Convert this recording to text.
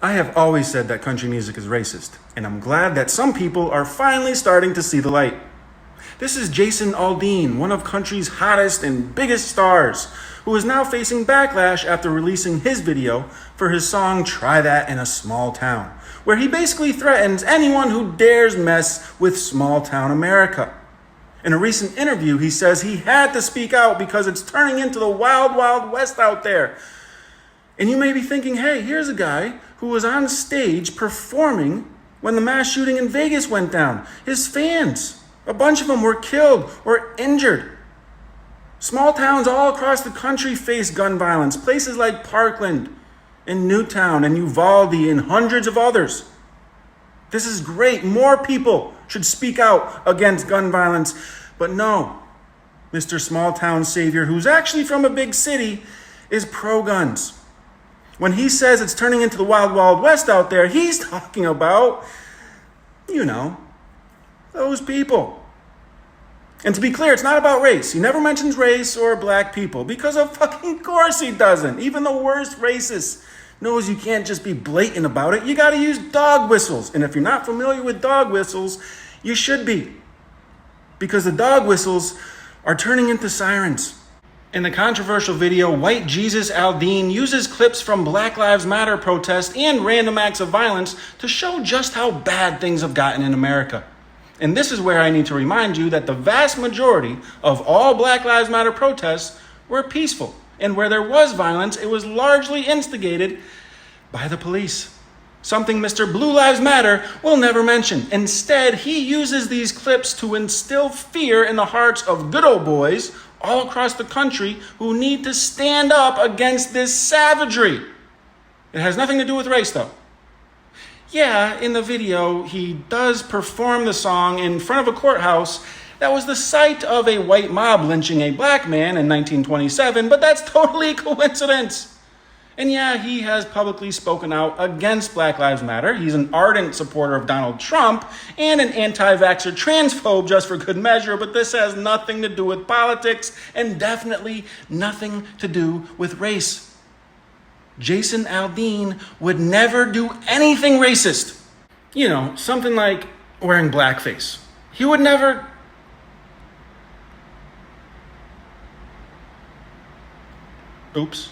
I have always said that country music is racist, and I'm glad that some people are finally starting to see the light. This is Jason Aldean, one of country's hottest and biggest stars, who is now facing backlash after releasing his video for his song Try That in a Small Town, where he basically threatens anyone who dares mess with small town America. In a recent interview, he says he had to speak out because it's turning into the wild, wild west out there. And you may be thinking, hey, here's a guy who was on stage performing when the mass shooting in Vegas went down. His fans, a bunch of them were killed or injured. Small towns all across the country face gun violence. Places like Parkland and Newtown and Uvalde and hundreds of others. This is great. More people should speak out against gun violence. But no, Mr. Small Town Savior, who's actually from a big city, is pro-guns. When he says it's turning into the wild, wild west out there, he's talking about, those people. And to be clear, it's not about race. He never mentions race or black people because of fucking course he doesn't. Even the worst racist knows you can't just be blatant about it. You got to use dog whistles. And if you're not familiar with dog whistles, you should be. Because the dog whistles are turning into sirens. In the controversial video, White Jesus Aldean uses clips from Black Lives Matter protests and random acts of violence to show just how bad things have gotten in America. And this is where I need to remind you that the vast majority of all Black Lives Matter protests were peaceful. And where there was violence, it was largely instigated by the police. Something Mr. Blue Lives Matter will never mention. Instead, he uses these clips to instill fear in the hearts of good old boys all across the country who need to stand up against this savagery. It has nothing to do with race, though. Yeah, in the video, he does perform the song in front of a courthouse that was the site of a white mob lynching a black man in 1927, but that's totally coincidence. And yeah, he has publicly spoken out against Black Lives Matter. He's an ardent supporter of Donald Trump and an anti-vaxxer transphobe just for good measure, but this has nothing to do with politics and definitely nothing to do with race. Jason Aldean would never do anything racist. Something like wearing blackface. He would never... Oops.